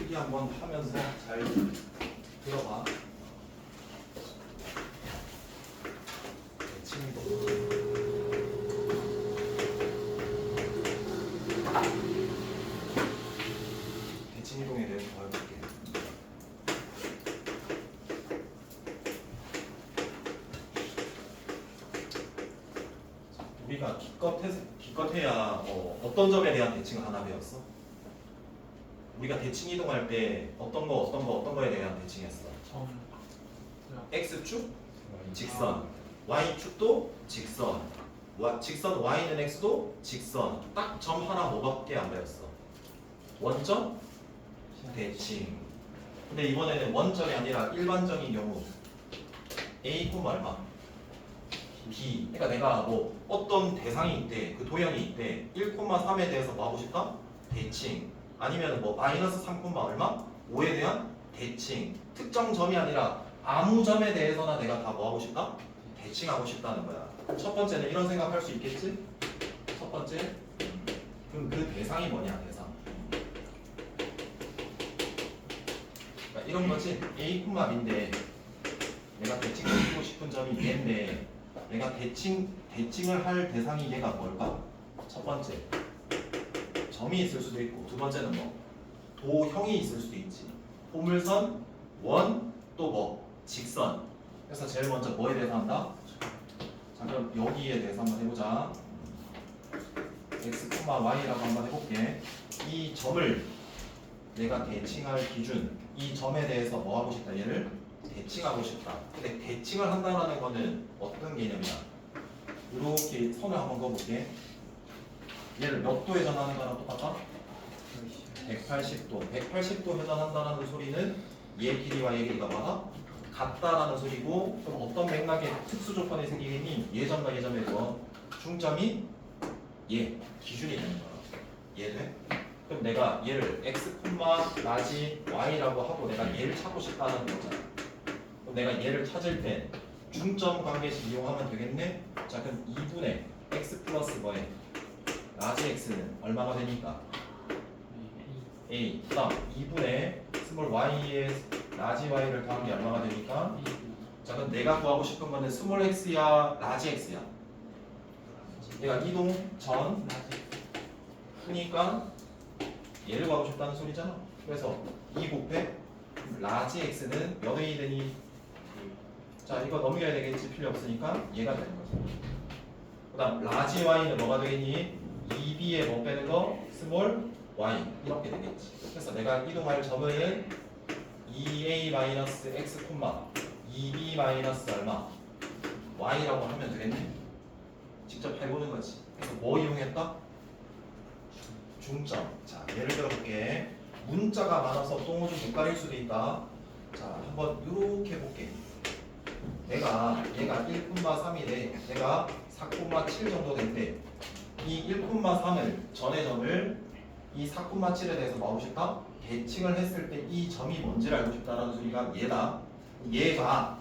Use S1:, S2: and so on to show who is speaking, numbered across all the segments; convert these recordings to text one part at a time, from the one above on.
S1: 필기 한번 하면서 잘 들어봐. 대칭이동에 대해서 배워볼게. 우리가 기껏해야 어떤 점에 대한 대칭을 하나 배웠어? 우리가 대칭 이동할 때 어떤 거에 대한 대칭했어? x축 직선, y축도 직선, 직선 y는 x도 직선. 딱 점 하나 뭐밖에 안 배웠어? 원점 대칭. 근데 이번에는 원점이 아니라 일반적인 경우 a, 얼마? b. 그러니까 내가 뭐 어떤 대상이 있대, 그 도형이 있대. 1,3에 대해서 뭐 하고 싶다? 대칭. 아니면 뭐 마이너스 3, 얼마? 5에 대한 대칭. 특정 점이 아니라 아무 점에 대해서나 내가 다 뭐 하고 싶다? 대칭하고 싶다는 거야. 첫 번째는 이런 생각할 수 있겠지? 첫 번째, 그럼 그 대상이 뭐냐? 대상. 그러니까 이런 거지. a, b인데 내가 대칭시키고 싶은 점이 얘인데 내가 대칭을 할 대상이 얘가 뭘까? 첫 번째, 점이 있을 수도 있고, 두 번째는 뭐 도형이 있을 수도 있지. 포물선, 원, 또 뭐 직선. 그래서 제일 먼저 뭐에 대해서 한다? 자, 그럼 여기에 대해서 한번 해보자. x, y라고 한번 해볼게. 이 점을 내가 대칭할 기준, 이 점에 대해서 뭐 하고 싶다? 얘를 대칭하고 싶다. 근데 대칭을 한다는 거는 어떤 개념이야? 이렇게 선을 한번 그어볼게. 얘를 몇 도 회전하는 거랑 똑같다? 180도. 180도 회전한다는 소리는 얘 길이와 얘 길이가 뭐다? 같다라는 소리고, 그럼 어떤 맥락에 특수 조건이 생기겠니? 예점과 예점의 중점이 얘 기준이 되는 거야. 얘 돼? 그럼 내가 얘를 x, 라지 y라고 하고 내가 얘를 찾고 싶다는 거잖아. 그럼 내가 얘를 찾을 때 중점 관계식 이용하면 되겠네? 자, 그럼 2분의 x 플러스 뭐에? 라지 x는 얼마가 되니까? a. 그 다음 2분의 스몰 y에 라지 y를 더한 게 얼마가 되니까? 자, 그럼 내가 구하고 싶은 거는 스몰 x야? 라지 x야? 내가 이동 전 그러니까 얘를 구하고 싶다는 소리잖아. 그래서 2 곱해 라지 x는 몇 a 되니? 자, 이거 넘겨야 되겠지. 필요 없으니까 얘가 되는 거죠. 그 다음 라지 y는 뭐가 되겠니? 2b에 뭐 빼는 거? 스몰 y 이렇게 되겠지. 그래서 내가 이동할 점은 2a-x, 2b- 얼마? y라고 하면 되겠네. 직접 해보는 거지. 그래서 뭐 이용했다? 중점. 자, 예를 들어 볼게. 문자가 많아서 똥을 좀 헷갈릴 수도 있다. 자, 한번 이렇게 볼게. 얘가 1,3이래. 얘가 4,7 정도 된대. 이 1,3을 전의 점을 이 4,7에 대해서 뭐 하고 싶다? 대칭을 했을 때 이 점이 뭔지를 알고 싶다라는 소리가 얘다. 얘가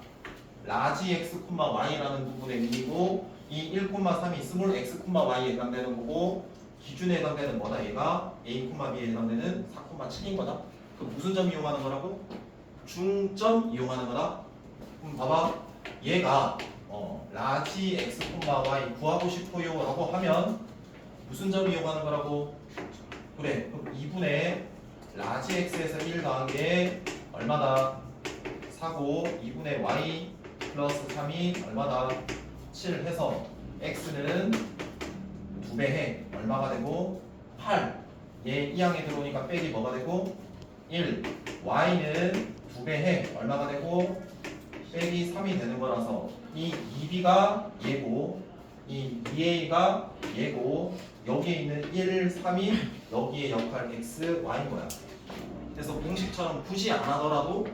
S1: 라지 x, y라는 부분의 의미고, 이 1,3이 스몰 x, y에 해당되는 거고, 기준에 해당되는 뭐다? 얘가 a, b에 해당되는 4,7인 거다. 그 무슨 점 이용하는 거라고? 중점 이용하는 거다. 그럼 봐봐. 얘가 라지 x, y 구하고 싶어요 라고 하면 무슨 점 이용하는 거라고? 그래. 그럼 2분의 라지 x에서 1 더한 게 얼마다? 4고 2분의 y 플러스 3이 얼마다? 7 해서 x는 2배 해. 얼마가 되고? 8. 얘 이 항에 들어오니까 빼기 뭐가 되고? 1. y는 2배 해. 얼마가 되고? 빼기 3이 되는 거라서 이 2b가 얘고 이 2a가 얘고 여기에 있는 1, 3이 여기에 역할 x, y인 거야. 그래서 공식처럼 굳이 안 하더라도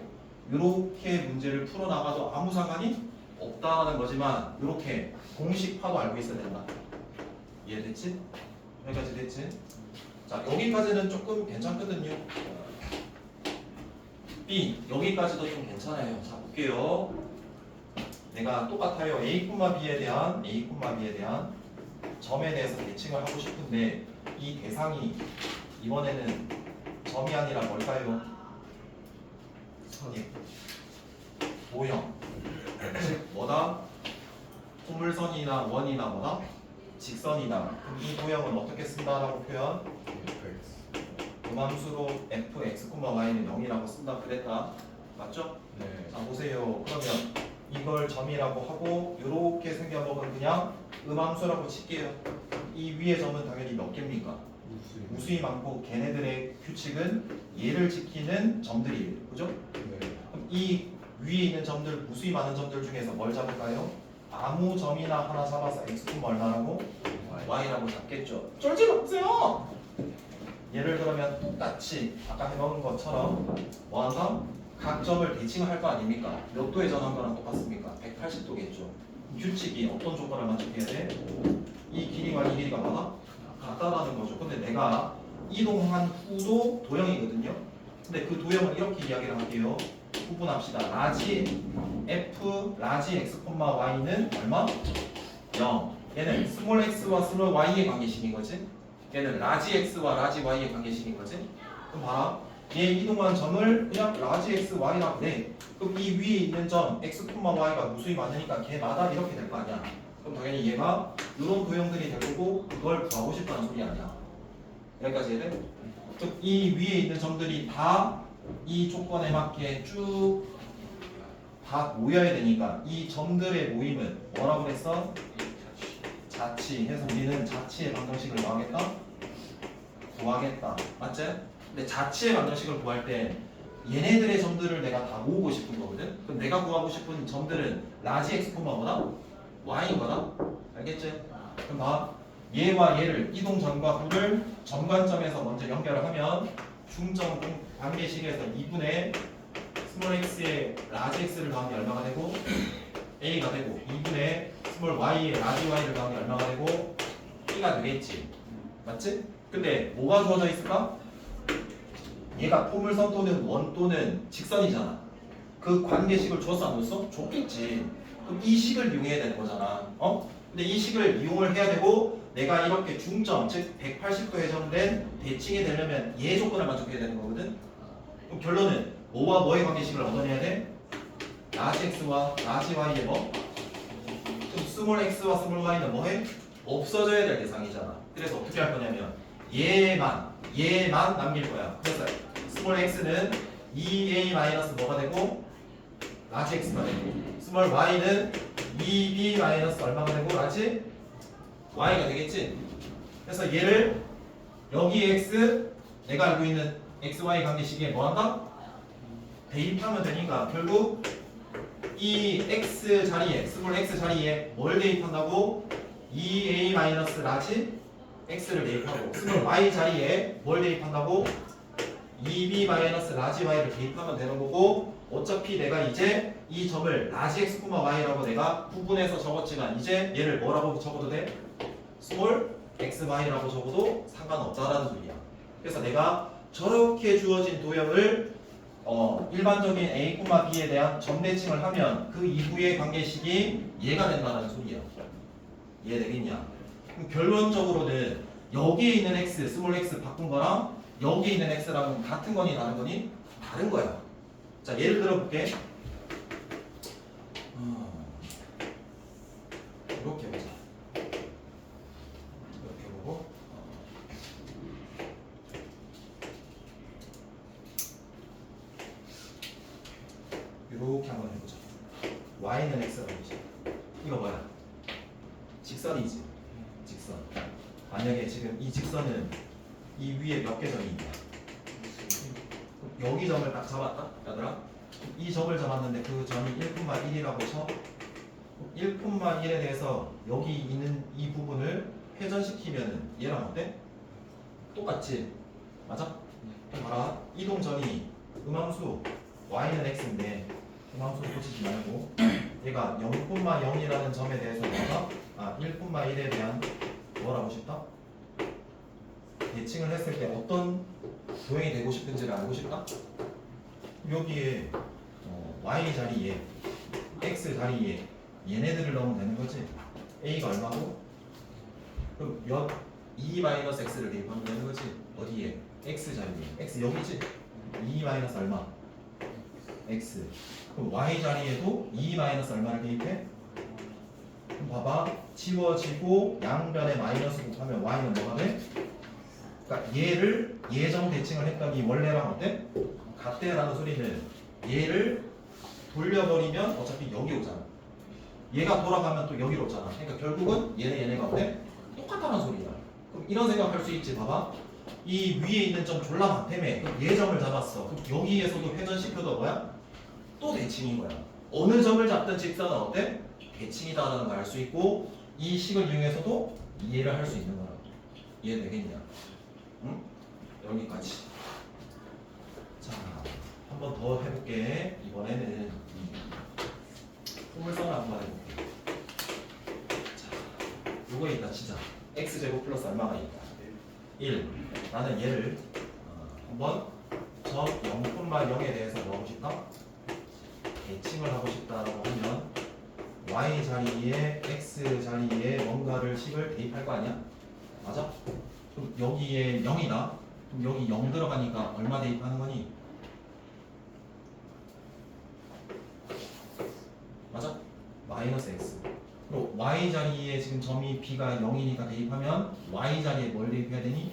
S1: 이렇게 문제를 풀어나가도 아무 상관이 없다는 거지만 이렇게 공식파도 알고 있어야 된다. 이해됐지? 여기까지 됐지? 자, 여기까지는 조금 괜찮거든요. B, 여기까지도 좀 괜찮아요. 자, 볼게요. 내가 똑같아요. A,B에 대한 점에 대해서 대칭을 하고 싶은데 이 대상이 이번에는 점이 아니라 뭘까요? 예. 도형 즉 뭐다? 포물선이나 원이나 뭐다? 직선이다. 그럼 이 도형은 어떻게 쓴다라고 표현? 음함수로 fx, y는 0이라고 쓴다 그랬다. 맞죠?
S2: 네.
S1: 자 보세요. 그러면 이걸 점이라고 하고 이렇게 생긴 법은 그냥 음함수라고 칠게요. 이 위에 점은 당연히 몇 개입니까? 무수히 많고 걔네들의 규칙은 얘를 지키는 점들이에요. 그죠?
S2: 네.
S1: 그럼 이 위에 있는 점들, 무수히 많은 점들 중에서 뭘 잡을까요? 아무 점이나 하나 잡아서 x 얼마라고? y라고 잡겠죠. 쫄지 마세요. 예를 들면 똑같이 아까 해먹은 것처럼 뭐한다? 각 점을 대칭을 할 거 아닙니까? 몇 도에 전한 거랑 똑같습니까? 180도겠죠. 규칙이 어떤 조건을 맞춰야 돼? 이 길이와 이 길이가 뭐다? 같다라는 거죠. 근데 내가 이동한 후도 도형이거든요. 근데 그 도형을 이렇게 이야기를 할게요. 구분합시다. 라지 f 라지 x, y는 얼마? 0. 얘는 스몰 x와 스몰 y의 관계식인 거지. 얘는 라지 x와 라지 y의 관계식인 거지. 그럼 봐라. 얘 이동한 점을 그냥 라지 x, y라고 내. 그럼 이 위에 있는 점 x, y가 무수히 많으니까 걔마다 이렇게 될 거 아니야. 그럼 당연히 얘가 이런 도형들이 될 거고 그걸 구하고 싶다는 소리 아니야. 여기까지 이해돼? 즉 이 위에 있는 점들이 다 이 조건에 맞게 쭉 다 모여야 되니까 이 점들의 모임은 뭐라고 그랬어? 자치. 해서 우리는 자치의 방정식을 구하겠다. 맞지? 근데 자치의 방정식을 구할 때 얘네들의 점들을 내가 다 모으고 싶은 거거든. 그럼 내가 구하고 싶은 점들은 라지 x, 뭐다? y인 거다. 알겠지? 그럼 봐. 얘와 얘를 이동 전과 후를 점관점에서 먼저 연결을 하면 중점 관계식에서 2분의 스몰 x의 라지 x를 더하면 얼마가 되고 a가 되고 2분의 스몰 y의 라지 y를 더하면 얼마가 되고 b가 되겠지. 맞지? 근데 뭐가 주어져 있을까? 얘가 포물선 또는 원 또는 직선이잖아. 그 관계식을 줬어 안 줬어? 줬겠지. 그럼 이 식을 이용해야 되는 거잖아. 근데 이 식을 이용을 해야 되고 내가 이렇게 중점 즉 180도 회전된 대칭이 되려면 얘 조건을 만족해야 되는 거거든. 그럼 결론은 뭐와 뭐의 관계식을 얻어내야 돼? 라지 x와 라지 y의 뭐? 그럼 스몰 x와 스몰 y는 뭐해? 없어져야 될 대상이잖아. 그래서 어떻게 할 거냐면 얘만 남길 거야. 그래서 스몰 x는 2a 마이너스 뭐가 되고 라지 x가 되고 스몰 y는 2b 마이너스 얼마가 되고 라지 y가 되겠지. 그래서 얘를 여기 x 내가 알고 있는 xy 관계식에 뭐한다? 대입하면 되니까 결국 이 x 자리에 스몰 x 자리에 뭘 대입한다고? 2a 마이너스 라지 x를 대입하고 스몰 y 자리에 뭘 대입한다고? 2b 마이너스 라지 y를 대입하면 되는 거고 어차피 내가 이제 이 점을 라지 x, y라고 내가 구분해서 적었지만 이제 얘를 뭐라고 적어도 돼? 스몰 x, y라고 적어도 상관없다라는 소리야. 그래서 내가 저렇게 주어진 도형을 일반적인 a, b에 대한 점대칭을 하면 그 이후의 관계식이 얘가 된다는 소리야. 이해되겠냐? 그럼 결론적으로는 여기에 있는 x, 스몰 x 바꾼 거랑 여기에 있는 x랑은 같은 거니 다른 거니? 다른 거야. 자, 예를 들어 볼게. 이렇게 보자. 이렇게 보고 이렇게 한번 해보자. y는 x라고 보자. 이거 뭐야? 직선이지. 직선. 만약에 지금 이 직선은 이 위에 몇 개 점이 있냐? 여기 점을 딱 잡았다, 얘들아. 이 점을 잡았는데 그 점이 1,1이라고 쳐. 1,1에 대해서 여기 있는 이 부분을 회전시키면은 얘랑 어때? 똑같지? 맞아? 그럼 봐라. 이동점이 음함수 y는 x인데 음함수 고치지 말고 얘가 0,0이라는 점에 대해서 뭐가? 1,1에 대한 뭐라고 싶다? 대칭을 했을 때 어떤 도형이 되고 싶은지를 알고 싶다? 여기에 y 자리에 x 자리에 얘네들을 넣으면 되는 거지. a가 얼마고? 그럼 몇 2-x를 대입하면 되는 거지. 어디에? x 자리에. x 여기지? 2 마이너스 얼마? x. 그럼 y 자리에도 2 마이너스 얼마를 대입해? 그럼 봐봐. 지워지고 양변에 마이너스 곱하면 y는 뭐가 돼? 그러니까 얘를 예정 대칭을 했더니 원래랑 어때? 같대라는 소리는 얘를 돌려버리면 어차피 여기 오잖아. 얘가 돌아가면 또 여기로 오잖아. 그러니까 결국은 얘네가 어때? 똑같다는 소리야. 그럼 이런 생각할 수 있지. 봐봐. 이 위에 있는 점 졸라 많다며. 그럼 얘 점을 잡았어. 그럼 여기에서도 회전시켜도 뭐야? 또 대칭인 거야. 어느 점을 잡든 직선은 어때? 대칭이다라는 걸 알 수 있고 이 식을 이용해서도 이해를 할 수 있는 거라고. 이해되겠냐? 응? 여기까지. 자, 한 번 더 해볼게. 이번에는 포물선을 한번 해볼게. 자, 요거 있다 치자. x제곱 플러스 얼마가 있다? 1. 나는 얘를 한번 점 0,0에 대해서 넣고 싶다. 대칭을 하고 싶다라고 하면 y 자리에 x 자리에 뭔가를 식을 대입할 거 아니야? 맞아? 그럼 여기에 0이다. 그럼 여기 0 들어가니까 얼마 대입하는 거니? 맞아? 마이너스 x. 그리고 y 자리에 지금 점이 b가 0이니까 대입하면 y 자리에 뭘 대입해야 되니?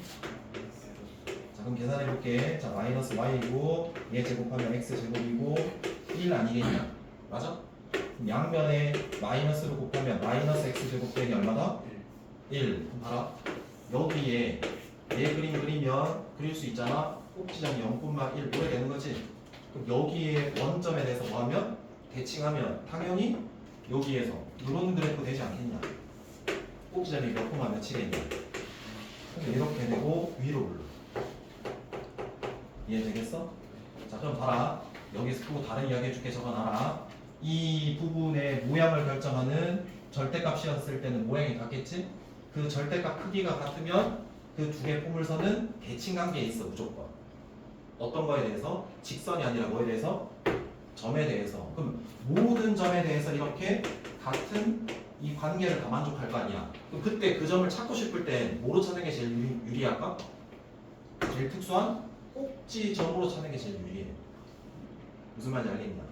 S1: 자, 그럼 계산해 볼게. 자, 마이너스 y이고 얘 제곱하면 x 제곱이고 1 아니겠냐? 맞아? 그럼 양변에 마이너스로 곱하면 마이너스 x 제곱 빼기 얼마다? 1. 그럼 봐라. 여기에 얘 그림 그리면 그릴 수 있잖아. 꼭지점이 0,1 오래 되는 거지. 그럼 여기에 원점에 대해서 뭐하면? 대칭하면 당연히 여기에서 이런 그래프 되지 않겠냐. 꼭지점이 몇 콤마 몇이겠냐. 이렇게 되고 위로 올라. 이해되겠어? 자, 그럼 봐라. 여기서 또 다른 이야기 해줄게. 적어놔라. 이 부분의 모양을 결정하는 절대값이었을 때는 모양이 같겠지? 그 절대값 크기가 같으면 그 두 개 포물선은 대칭 관계에 있어. 무조건. 어떤 거에 대해서? 직선이 아니라 뭐에 대해서? 점에 대해서. 그럼 모든 점에 대해서 이렇게 같은 이 관계를 다 만족할 거 아니야. 그럼 그때 그 점을 찾고 싶을 때 뭐로 찾는 게 제일 유리할까? 제일 특수한 꼭지점으로 찾는 게 제일 유리해. 무슨 말인지 알겠냐?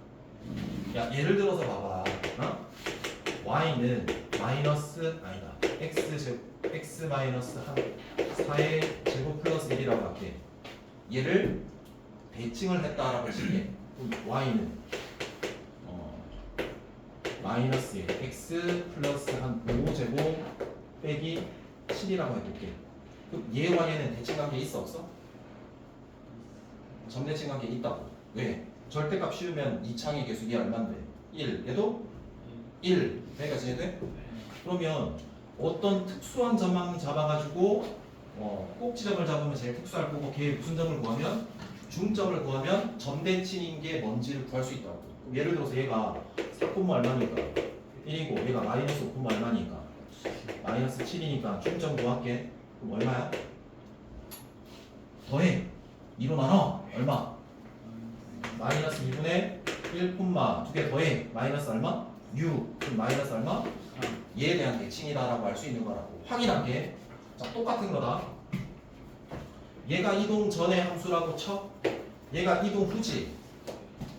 S1: 야, 예를 들어서 봐봐. 어? y는 마이너스 아니다. x 마이너스 4의 제곱 플러스 1이라고 할게. 얘를 대칭을 했다라고 칠게. y는 마이너스 1 x 플러스 한 5제곱 빼기 7이라고 해볼게. 그럼 얘와 얘는 대칭 관계 있어 없어? 점대칭 관계 있다고. 왜? 절대값 씌우면 이 창의 개수 얘 얼만데? 1. 얘도 1. 그러니까 쟤돼? 그러면 어떤 특수한 점만 잡아가지고 꼭지점을 잡으면 제일 특수할 거고 걔 무슨 점을 구하면? 중점을 구하면 점대칭인 게 뭔지를 구할 수 있다고. 그럼 예를 들어서 얘가 4, 얼마니까 1이고 얘가 마이너스 5, 얼마니까 마이너스 7이니까 중점 구할게. 그럼 얼마야? 더해 2로 나눠. 얼마? 마이너스 2분의 1, 두 개 더해 마이너스 얼마? 6. 그럼 마이너스 얼마? 얘에 대한 대칭이다라고 할 수 있는 거라고. 확인한 게. 자, 똑같은 거다. 얘가 이동 전의 함수라고 쳐. 얘가 이동 후지.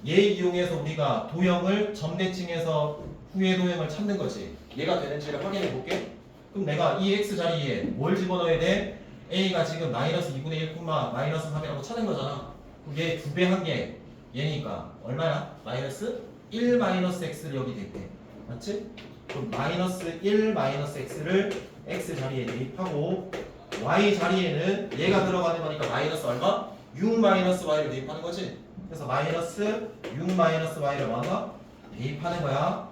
S1: 얘 이용해서 우리가 도형을 점대칭해서 후의 도형을 찾는 거지. 얘가 되는지를 확인해 볼게. 그럼 내가 이 x 자리에 뭘 집어넣어야 돼? a가 지금 마이너스 2분의 1, 마이너스 3이라고 찾은 거잖아. 그럼 얘 2배 한 개. 얘니까 얼마야? 마이너스 1 마이너스 x를 여기 대입해. 맞지? 그럼 마이너스 1 마이너스 x를 x 자리에 대입하고 y 자리에는 얘가 들어가는 거니까 마이너스 얼마? 6 마이너스 y를 대입하는 거지. 그래서 마이너스 6 마이너스 y를 뭐한다? 대입하는 거야.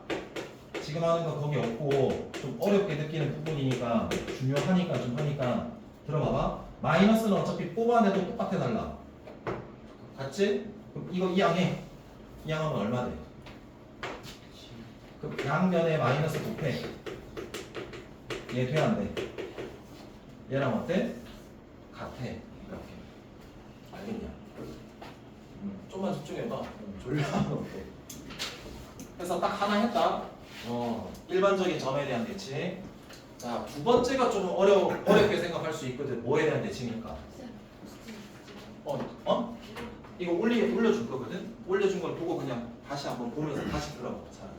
S1: 지금 하는 거 거기 없고 좀 어렵게 느끼는 부분이니까 중요하니까 좀 하니까 들어봐봐. 마이너스는 어차피 뽑아내도 똑같아 달라. 같지? 그럼 이거 이항해. 이항하면 얼마 돼? 그럼 양면에 마이너스 곱해. 얘 돼 안 돼? 얘랑 어때? 같아. 이렇게. 알겠냐? 좀만 집중해봐. 졸려. 그래서 딱 하나 했다. 일반적인 점에 대한 대칭. 자, 두 번째가 좀 어렵게 생각할 수 있거든. 뭐에 대한 대칭일까? 이거 올려줄 거거든. 올려준 걸 보고 그냥 다시 한번 보면서 다시 들어봐. 차라리.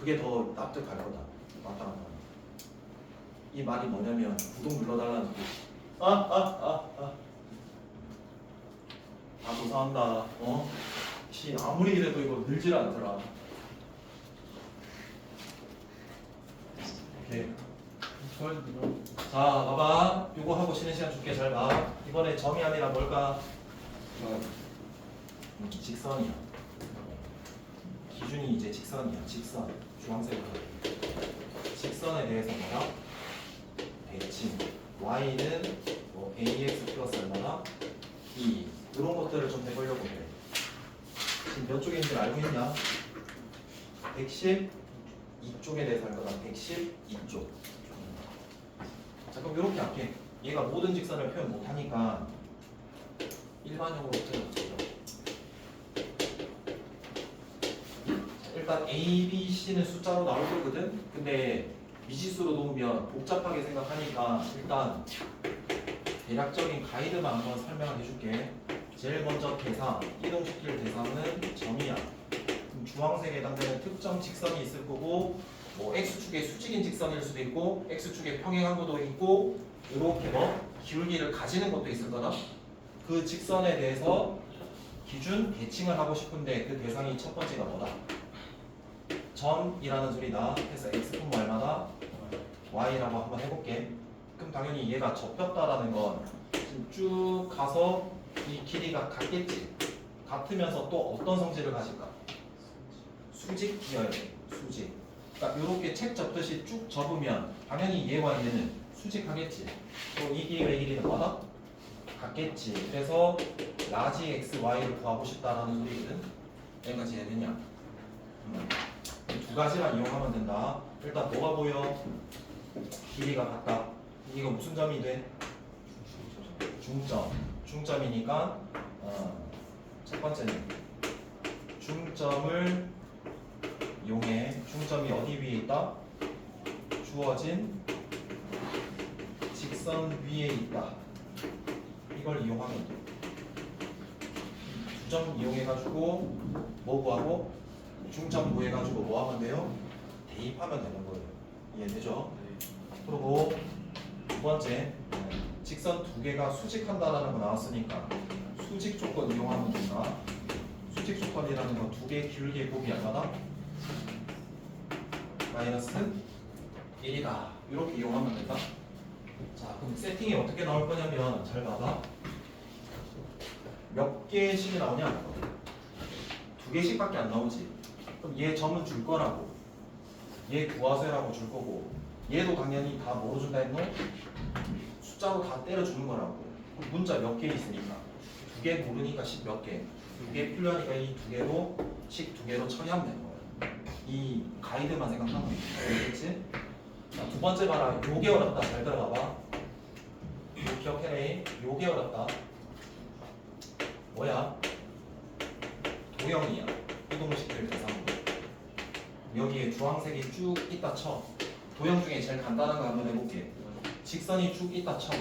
S1: 그게 더 납득할 거다. 맞다 맞다. 이 말이 뭐냐면 구독 눌러달라는 소리. 아 조사한다. 어? 씨 아무리 이래도 이거 늘질 않더라. 오케이. 자 봐봐. 요거 하고 쉬는 시간 줄게. 잘 봐. 이번에 점이 아니라 뭘까? 직선이야. 기준이 이제 직선이야. 직선. 주황색으로. 직선에 대해서 뭐라? 대칭. y는 뭐 ax 플러스 얼마나? 2. 이런 것들을 좀 해보려고 해. 지금 몇 쪽에 있는지 알고 있냐? 112쪽에 대해서 할 거다. 112쪽. 자 그럼 이렇게 할게. 얘가 모든 직선을 표현 못하니까 일반형으로 표현해보죠. 일단 A, B, C는 숫자로 나올 거거든. 근데 미지수로 놓으면 복잡하게 생각하니까 일단 대략적인 가이드만 한번 설명을 해줄게. 제일 먼저 대상, 이동시킬 대상은 점이야. 그럼 주황색에 해당되는 특정 직선이 있을 거고 뭐 X축의 수직인 직선일 수도 있고 X축의 평행한 것도 있고 이렇게 뭐 기울기를 가지는 것도 있을 거다. 그 직선에 대해서 기준 대칭을 하고 싶은데 그 대상이 첫 번째가 뭐다? 점이라는 소리다. 그래서 x 얼마다? y라고 한번 해볼게. 그럼 당연히 얘가 접혔다라는 건 쭉 가서 이 길이가 같겠지. 같으면서 또 어떤 성질을 가질까? 수직 기어야 돼. 수직. 그러니까 이렇게 책 접듯이 쭉 접으면 당연히 얘와 얘는 수직하겠지. 또 이 길이와 이 길이는 뭐다? 같겠지. 그래서 라지 x, y를 구하고 싶다라는 소리거든. 여기까지 해야되냐? 두 가지만 이용하면 된다. 일단 뭐가 보여? 길이가 같다. 이거 무슨 점이 돼? 중점. 중점이니까 첫 번째는 중점을 이용해. 중점이 어디 위에 있다? 주어진 직선 위에 있다. 이걸 이용하면 돼. 두 점 이용해가지고 뭐 구하고? 중점 구해가지고 뭐 하면 돼요? 대입하면 되는 거예요. 이해되죠? 그리고 두 번째, 직선 두 개가 수직한다라는 거 나왔으니까 수직 조건 이용하면 된다. 수직 조건이라는 건 두 개의 기울기의 곱이 얼마다? 마이너스 1이다. 이렇게 이용하면 된다. 자, 그럼 세팅이 어떻게 나올 거냐면 잘 봐봐. 몇 개씩이 나오냐? 두 개씩밖에 안 나오지. 그럼 얘 점은 줄 거라고. 얘 구하세요라고 줄 거고. 얘도 당연히 다 뭐로 준다 했노? 숫자로 다 때려주는 거라고. 그럼 문자 몇 개 있으니까. 두 개 모르니까 식 몇 개. 두 개 필요하니까 이 두 개로 식 두 개로 처리하면 되는 거야. 이 가이드만 생각하면 되겠지? 자, 두 번째 봐라. 요게 어렵다. 잘 들어봐봐. 요 기억해내. 요게 어렵다. 뭐야? 도형이야. 이동시킬 대상으로. 여기에 주황색이 쭉 있다 쳐. 도형 중에 제일 간단한 거 한번 해볼게. 직선이 쭉 있다 쳐.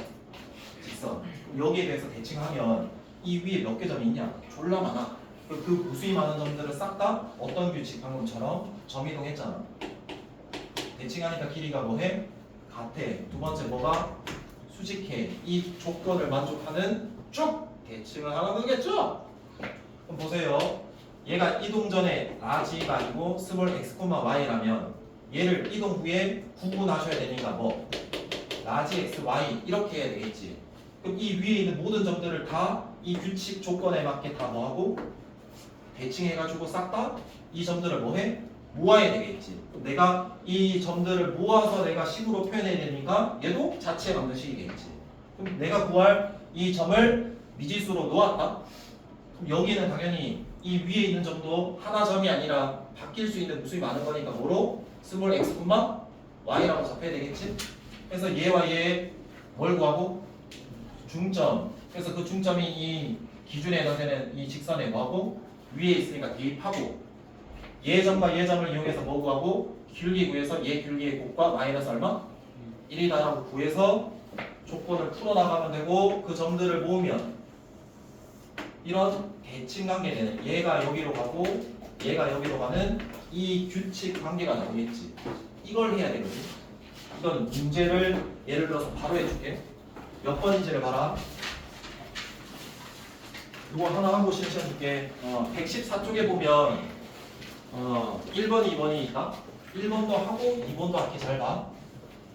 S1: 직선. 여기에 대해서 대칭하면 이 위에 몇 개 점이 있냐? 졸라 많아. 그 무수히 많은 점들을 싹 다 어떤 규칙 방금처럼 점이동했잖아. 대칭하니까 길이가 뭐해? 같아. 두 번째 뭐가? 수직해. 이 조건을 만족하는 쭉 대칭을 하는 거겠죠? 그럼 보세요. 얘가 이동 전에 라지가 아니고 스몰 x, y라면 얘를 이동 후에 구분하셔야 되니까 뭐 라지 x, y 이렇게 해야 되겠지. 그럼 이 위에 있는 모든 점들을 다 이 규칙 조건에 맞게 다 뭐하고 대칭해가지고 싹 다 이 점들을 뭐해? 모아야 되겠지. 그럼 내가 이 점들을 모아서 내가 식으로 표현해야 되니까 얘도 자체 만든 식이겠지. 그럼 내가 구할 이 점을 미지수로 놓았다. 그럼 여기는 당연히 이 위에 있는 점도 하나 점이 아니라 바뀔 수 있는 무수히 많은 거니까 뭐로? 스몰 x, y라고 잡혀야 되겠지? 그래서 얘와 얘 뭘 구하고? 중점. 그래서 그 중점이 이 기준에 해당되는 이 직선에 뭐하고? 위에 있으니까 대입하고 얘 점과 얘 점을 이용해서 뭐 구하고? 기울기 구해서 얘 기울기의 곱과 마이너스 얼마? 1이다라고 구해서 조건을 풀어나가면 되고 그 점들을 모으면 이런 대칭 관계는 얘가 여기로 가고 얘가 여기로 가는 이 규칙 관계가 나오겠지. 이걸 해야 되거든. 이건 문제를 예를 들어서 바로 해줄게. 몇 번인지를 봐라. 이거 하나 한 곳씩 시켜줄게. 114쪽에 보면 1번, 2번이 있다. 1번도 하고 2번도 할게. 잘 봐.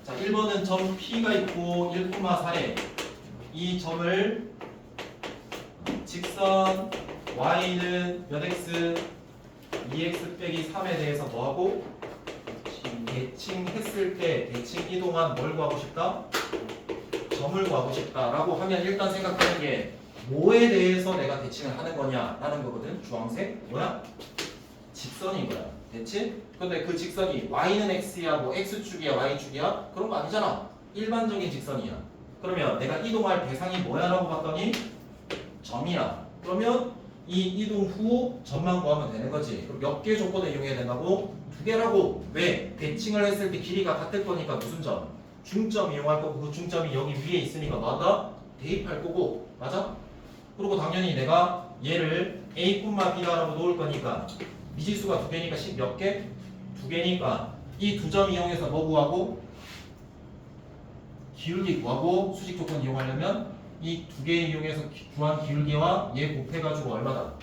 S1: 자, 1번은 점 P가 있고 1,4에 이 점을 직선 y는 몇 x 2x 빼기 3에 대해서 뭐하고 대칭했을 때 대칭 이동한 뭘 구하고 싶다? 점을 구하고 싶다라고 하면 일단 생각하는 게 뭐에 대해서 내가 대칭을 하는 거냐라는 거거든. 주황색 뭐야? 직선인 거야. 됐지? 근데 그 직선이 y는 x야, 뭐 x축이야, y축이야? 그런 거 아니잖아. 일반적인 직선이야. 그러면 내가 이동할 대상이 뭐야? 라고 봤더니 점이야. 그러면 이 이동 후 점만 구하면 되는 거지. 그럼 몇 개 조건을 이용해야 된다고? 2개라고. 왜? 대칭을 했을 때 길이가 같을 거니까 무슨 점? 중점 이용할 거고 그 중점이 여기 위에 있으니까 뭐한다? 대입할 거고. 맞아? 그리고 당연히 내가 얘를 a, b라고 놓을 거니까 미지수가 2개니까 10 몇 개? 2개니까 이 두 점 이용해서 뭐 구하고? 기울기 구하고 수직 조건 이용하려면 이 2개 이용해서 구한 기울기와 얘 곱해가지고 얼마다?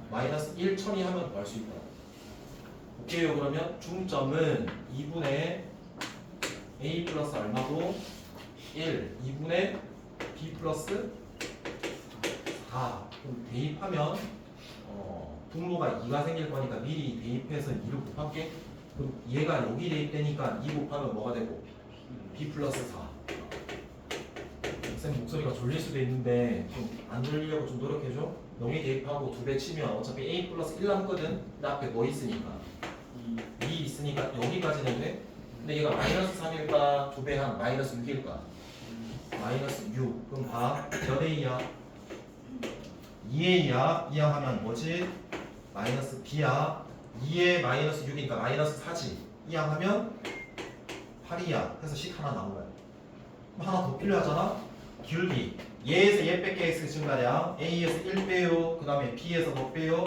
S1: 마이너스 1 처리하면 구할 수 있다. 볼게요. 그러면 중점은 2분의 a 플러스 얼마고 1, 2분의 b 플러스 4. 그럼 대입하면 분모가 2가 생길 거니까 미리 대입해서 2를 곱할게. 그럼 얘가 여기 대입되니까 2 곱하면 뭐가 되고? b 플러스 4. 쌤 목소리가 졸릴 수도 있는데 좀 안 졸리려고 좀 노력해줘. 여기 대입하고 2배 치면 어차피 a 플러스 1 남거든. 나 앞에 뭐 있으니까 2 있으니까 여기까지는 돼. 근데 얘가 마이너스 3일까 2배 한 마이너스 6일까? 마이너스 6. 그럼 봐. 몇 a야? 2a야. 이항하면 뭐지? 마이너스 b야. 2에 마이너스 6이니까 마이너스 4지. 이항하면 8이야. 해서 식 하나 나온 거야. 그럼 하나 더 필요하잖아. 기울기. 얘에서 얘 뺄게 x 증가량. a에서 1 빼요. 그 다음에 b에서 뭐 빼요?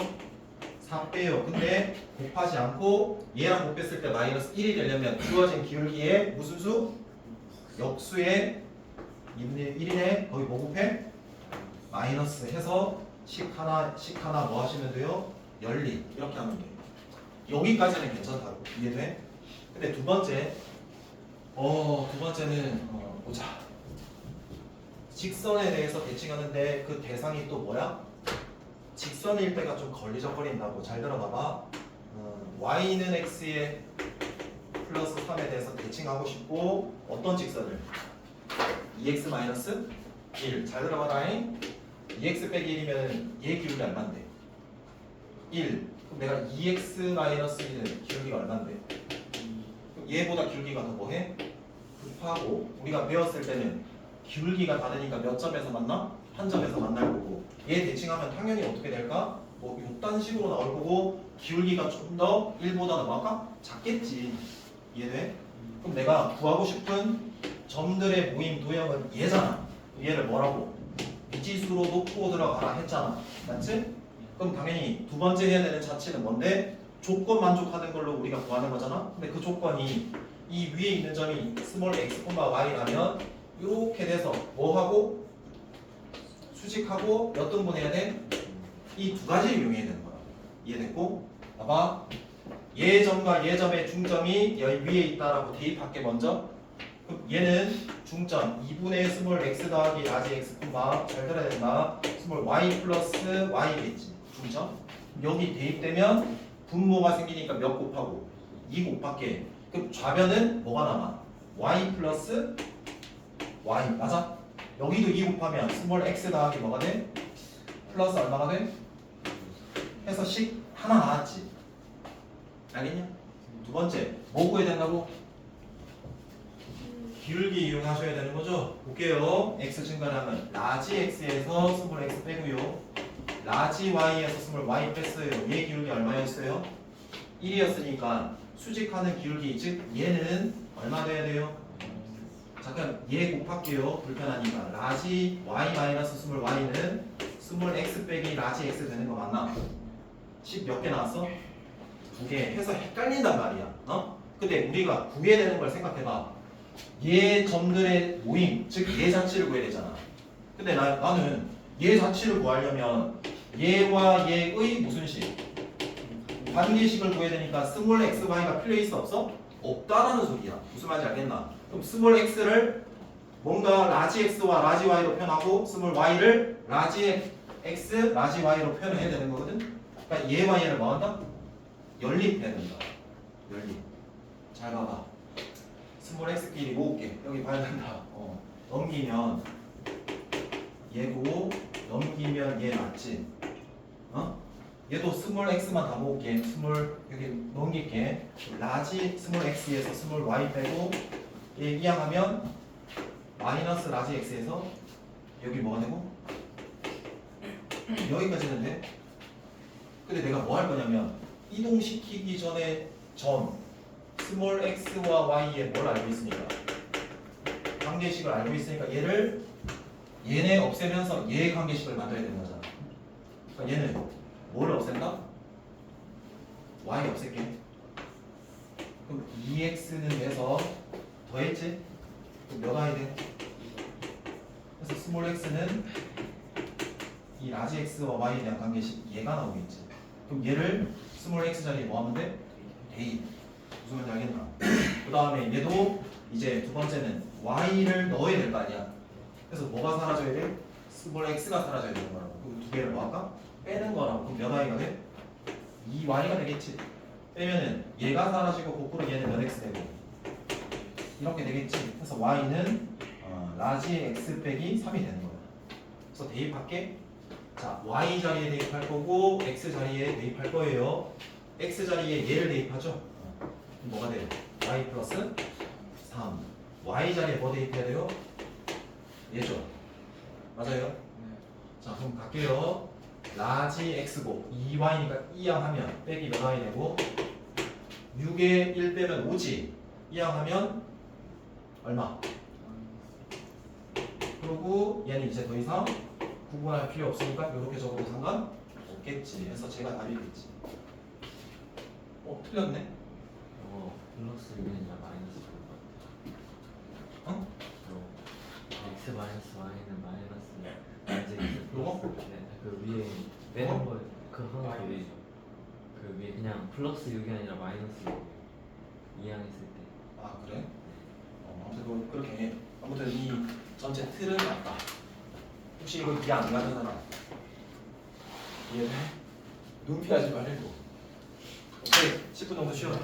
S1: 4 빼요. 근데 곱하지 않고 얘랑 곱했을 때 마이너스 1이 되려면 주어진 기울기에 무슨 수? 역수에 2분의 1이네. 거기 뭐 곱해? 마이너스 해서 식 하나 뭐 하시면 돼요? 열리. 이렇게 하면 돼요. 여기까지는 괜찮다고. 이해돼? 근데 두 번째는 보자. 직선에 대해서 대칭하는데 그 대상이 또 뭐야? 직선일 때가 좀 걸리적거린다고. 잘 들어봐봐. y는 x에 플러스 3에 대해서 대칭하고 싶고 어떤 직선을? 2x 마이너스 1. 잘 들어봐라잉. 2x 빼기 1이면 얘 기울기 얼만데? 1. 그럼 내가 2x 마이너스 1은 기울기가 얼만데? 그럼 얘보다 기울기가 더 뭐해? 급하고 우리가 배웠을 때는 기울기가 다르니까 몇 점에서 만나? 한 점에서 만날 거고 얘 대칭하면 당연히 어떻게 될까? 뭐 이딴 식으로 나올 거고 기울기가 좀 더 1보다는 뭐할까? 작겠지. 이해돼? 그럼 내가 구하고 싶은 점들의 모임 도형은 얘잖아. 얘를 뭐라고? 미지수로 놓고 들어가라 했잖아. 맞지? 그럼 당연히 두 번째 해야 되는 자체는 뭔데? 조건 만족하는 걸로 우리가 구하는 거잖아. 근데 그 조건이 이 위에 있는 점이 스몰 x, y라면 이렇게 돼서 뭐하고? 수직하고 몇 등분해야 돼? 이 두 가지를 이용해야 되는 거야. 이해됐고? 봐봐. 얘 점과 얘 점의 중점이 여기 위에 있다라고 대입할게 먼저. 그럼 얘는 중점 2분의 스몰 x 더하기 라지 x 잘 들어야 된다. 스몰 y 플러스 y겠지. 중점. 여기 대입되면 분모가 생기니까 몇 곱하고? 2 곱할게. 그럼 좌변은 뭐가 남아? y 플러스 y. 맞아? 여기도 2 곱하면 스몰 x 더하기 뭐가 돼? 플러스 얼마가 돼? 해서 식 하나 나왔지. 알겠냐? 두 번째 뭐 구해야 된다고? 기울기 이용하셔야 되는 거죠? 볼게요. x 증가량은 라지 x에서 스몰 x 빼고요. 라지 y에서 스몰 y 뺐어요. 얘 기울기 얼마였어요? 1이었으니까 수직하는 기울기, 즉 얘는 얼마 돼야 돼요? 잠깐 얘 곱할게요. 불편하니까 라지 y 마이너스 스몰 y는 스몰 x 빼기 라지 x 되는 거 맞나? 10 몇 개 나왔어? 2개 해서 헷갈린단 말이야. 근데 우리가 구해야 되는 걸 생각해봐. 얘 점들의 모임, 즉 얘 자치를 구해야 되잖아. 근데 나는 얘 자치를 구하려면 얘와 얘의 무슨 식? 관계식을 구해야 되니까 스몰 x, y가 필요 있어 없어? 없다라는 소리야. 무슨 말인지 알겠나? 그럼 스몰 x를 뭔가 라지 x와 라지 y로 표현하고 스몰 y를 라지 x, 라지 y로 표현을 해야 되는 거거든? 그러니까 얘와 얘를 뭐 한다? 연립해야 된다. 연립. 잘 봐봐. 스몰 x끼리 모을게. 여기 봐야 된다. 넘기면 얘고 넘기면 얘 맞지? 얘도 스몰 x만 다 모을게. 스몰 여기 넘길게. 라지 스몰 x에서 스몰 y 빼고 얘 이항하면 마이너스 라지 x에서 여기 뭐가 되고 여기까지는 돼. 근데 내가 뭐 할 거냐면 이동시키기 전에 스몰 x와 y에 뭘 알고 있으니까 관계식을 알고 있으니까 얘네 없애면서 얘 관계식을 만들어야 되는 거잖아. 그러니까 얘는 뭘 없앤다? y 없앨게. 그럼 2x는 돼서 더했지? 그럼 몇 y 돼? 그래서 스몰 x는 이 라지 x와 y에 대한 관계식 얘가 나오겠지. 그럼 얘를 스몰 x 자리에 뭐 하면 돼? 대입. 무슨 말인지 알겠나? 그 다음에 얘도 이제 두 번째는 y를 넣어야 될 거 아니야. 그래서 뭐가 사라져야 돼? 스몰 x가 사라져야 되는 거라고. 그럼 두 개를 뭐 할까? 빼는 거라고. 그럼 몇 y가 돼? 2y가 되겠지. 빼면은 얘가 사라지고 거꾸로 얘는 몇 x 되고 이렇게 되겠지. 그래서 y는 라지 x 빼기 3이 되는 거야. 그래서 대입할게. 자, y 자리에 대입할 거고 x 자리에 대입할 거예요. x 자리에 얘를 대입하죠. 그럼 뭐가 돼요? y 플러스 3. y 자리에 뭐 대입해야 돼요? 얘죠. 맞아요? 자, 그럼 갈게요. 라지 x고 2y니까 이항하면 빼기 몇 y 되고 6에 1 빼면 5지. 이항하면 얼마? 그리고 얘는 이제 더 이상 구분할 필요 없으니까 이렇게 적어도 상관없겠지. 해서 제가 답이겠지. 틀렸네?
S2: 플러스 6이냐 마이너스 6 x 마이너스 y는 마이너스 이제 x
S1: 요거?
S2: 플러스 그 위에 빼는 거 그 위에 그냥 플러스 6이 아니라 마이너스 6 이항했을 때.
S1: 아 그래? 아무튼 그렇게 해. 아무튼 이 전체 틀은 맞다. 혹시 이거 이해 안 가는 사람? 이해돼? 눈 피하지 말고. 오케이 10분 정도 쉬어라.